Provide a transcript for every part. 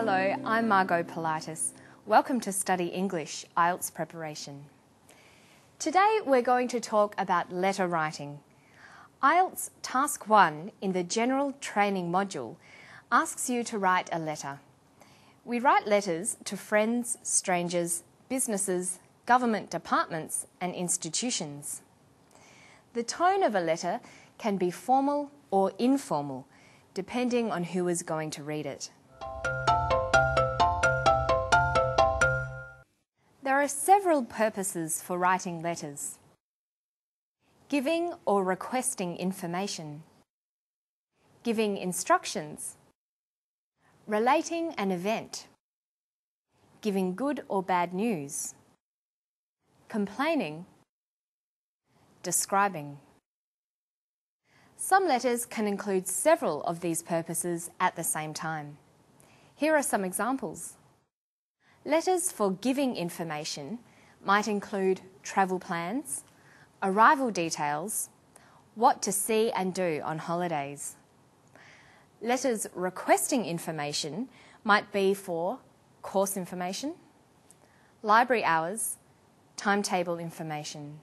Hello, I'm Margot Pilatus. Welcome to Study English IELTS preparation. Today we're going to talk about letter writing. IELTS Task 1 in the General Training module asks you to write a letter. We write letters to friends, strangers, businesses, government departments and institutions. The tone of a letter can be formal or informal, depending on who is going to read it. There are several purposes for writing letters: giving or requesting information, giving instructions, relating an event, giving good or bad news, complaining, describing. Some letters can include several of these purposes at the same time. Here are some examples. Letters for giving information might include travel plans, arrival details, what to see and do on holidays. Letters requesting information might be for course information, library hours, timetable information.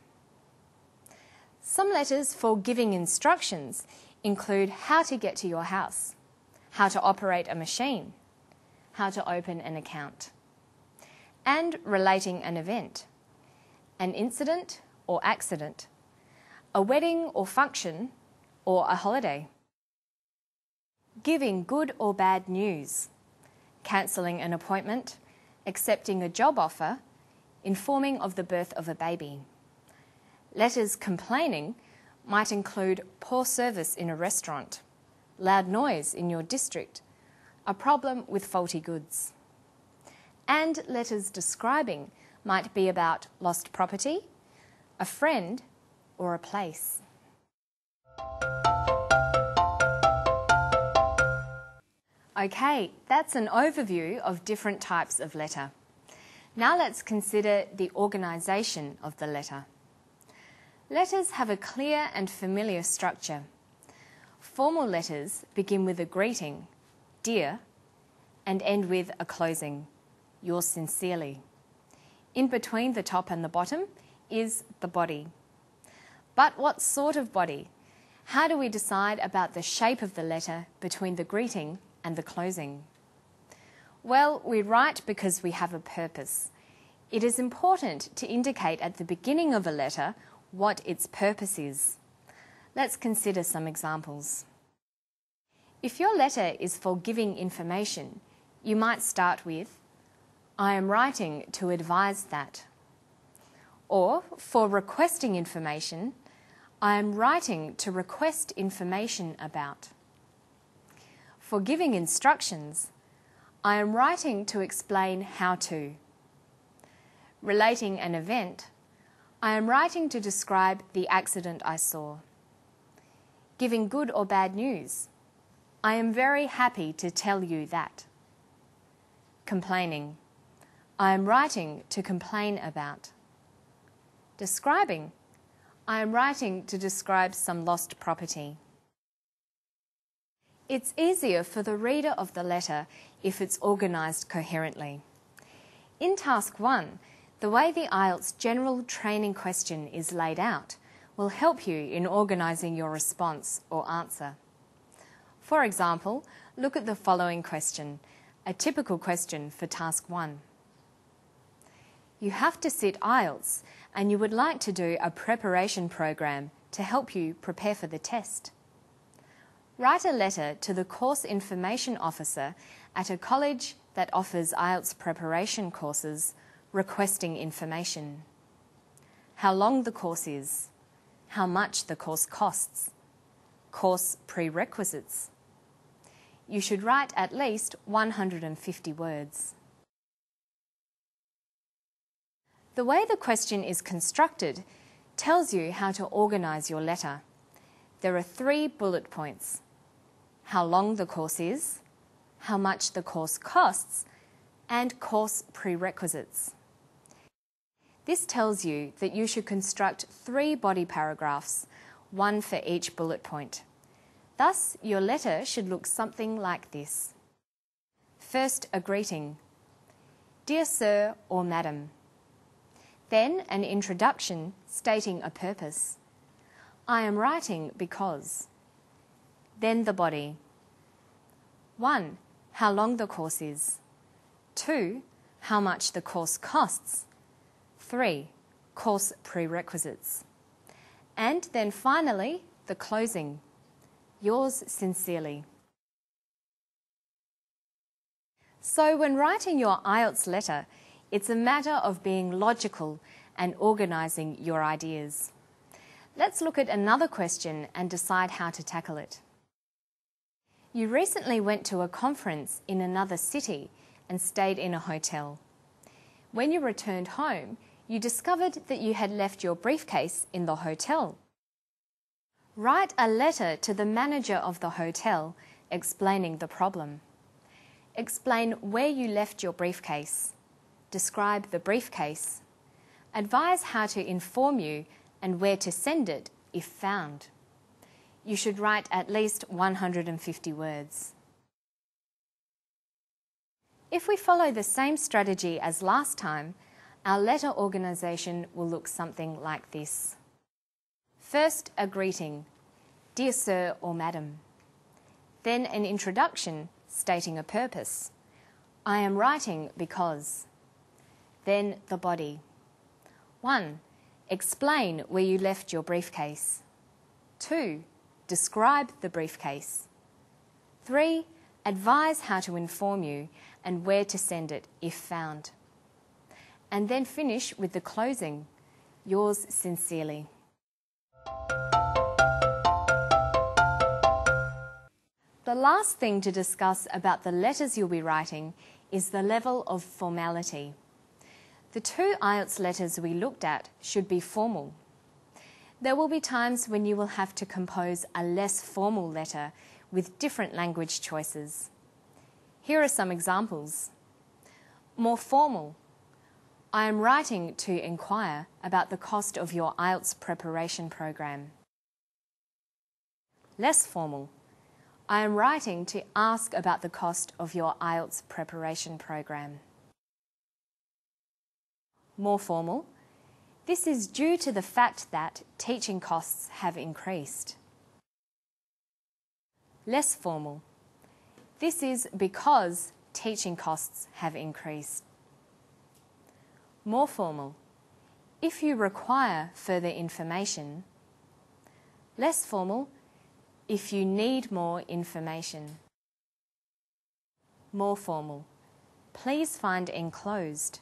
Some letters for giving instructions include how to get to your house, how to operate a machine, how to open an account, and relating an event, an incident or accident, a wedding or function, or a holiday. Giving good or bad news, cancelling an appointment, accepting a job offer, informing of the birth of a baby. Letters complaining might include poor service in a restaurant, loud noise in your district, a problem with faulty goods. And letters describing might be about lost property, a friend, or a place. Okay, that's an overview of different types of letter. Now let's consider the organisation of the letter. Letters have a clear and familiar structure. Formal letters begin with a greeting, dear, and end with a closing, yours sincerely. In between the top and the bottom is the body. But what sort of body? How do we decide about the shape of the letter between the greeting and the closing? Well, we write because we have a purpose. It is important to indicate at the beginning of a letter what its purpose is. Let's consider some examples. If your letter is for giving information, you might start with, I am writing to advise that. Or, for requesting information, I am writing to request information about. For giving instructions, I am writing to explain how to. Relating an event, I am writing to describe the accident I saw. Giving good or bad news, I am very happy to tell you that. Complaining, I am writing to complain about. Describing, I am writing to describe some lost property. It's easier for the reader of the letter if it's organised coherently. In Task 1, the way the IELTS General Training question is laid out will help you in organising your response or answer. For example, look at the following question, a typical question for Task 1. You have to sit IELTS and you would like to do a preparation program to help you prepare for the test. Write a letter to the Course Information Officer at a college that offers IELTS preparation courses requesting information. How long the course is, how much the course costs, course prerequisites. You should write at least 150 words. The way the question is constructed tells you how to organise your letter. There are 3 bullet points: how long the course is, how much the course costs, and course prerequisites. This tells you that you should construct 3 body paragraphs, 1 for each bullet point. Thus, your letter should look something like this. First, a greeting. Dear Sir or Madam. Then an introduction stating a purpose. I am writing because. Then the body. 1. How long the course is. 2. How much the course costs. 3. Course prerequisites. And then finally, the closing. Yours sincerely. So when writing your IELTS letter, it's a matter of being logical and organising your ideas. Let's look at another question and decide how to tackle it. You recently went to a conference in another city and stayed in a hotel. When you returned home, you discovered that you had left your briefcase in the hotel. Write a letter to the manager of the hotel explaining the problem. Explain where you left your briefcase. Describe the briefcase. Advise how to inform you and where to send it if found. You should write at least 150 words. If we follow the same strategy as last time, our letter organisation will look something like this. First, a greeting. Dear Sir or Madam. Then an introduction stating a purpose. I am writing because. Then the body. 1. Explain where you left your briefcase. 2. Describe the briefcase. 3. Advise how to inform you and where to send it if found. And then finish with the closing. Yours sincerely. The last thing to discuss about the letters you'll be writing is the level of formality. The 2 IELTS letters we looked at should be formal. There will be times when you will have to compose a less formal letter with different language choices. Here are some examples. More formal. I am writing to inquire about the cost of your IELTS preparation program. Less formal. I am writing to ask about the cost of your IELTS preparation program. More formal. This is due to the fact that teaching costs have increased. Less formal. This is because teaching costs have increased. More formal. If you require further information. Less formal. If you need more information. More formal. Please find enclosed.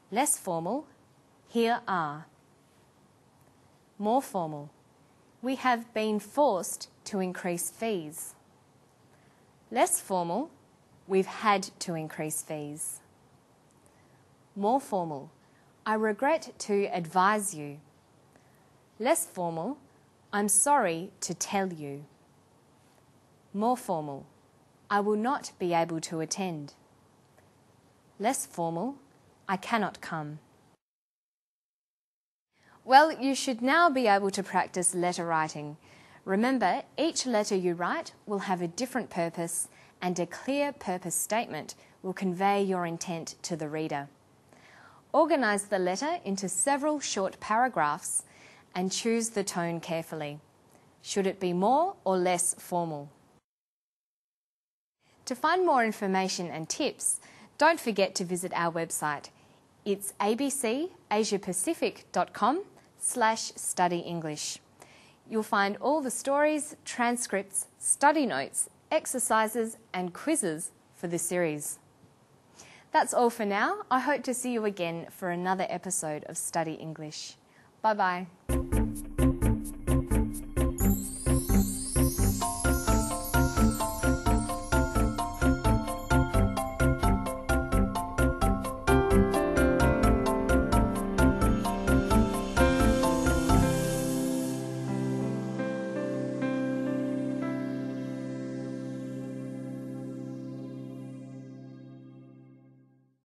Less formal. Here are. More formal. We have been forced to increase fees. Less formal. We've had to increase fees. More formal. I regret to advise you. Less formal. I'm sorry to tell you. More formal. I will not be able to attend. Less formal. I cannot come. Well, you should now be able to practice letter writing. Remember, each letter you write will have a different purpose, and a clear purpose statement will convey your intent to the reader. Organise the letter into several short paragraphs and choose the tone carefully. Should it be more or less formal? To find more information and tips, don't forget to visit our website. It's abcasiapacific.com/study English. You'll find all the stories, transcripts, study notes, exercises and quizzes for the series. That's all for now. I hope to see you again for another episode of Study English. Bye-bye.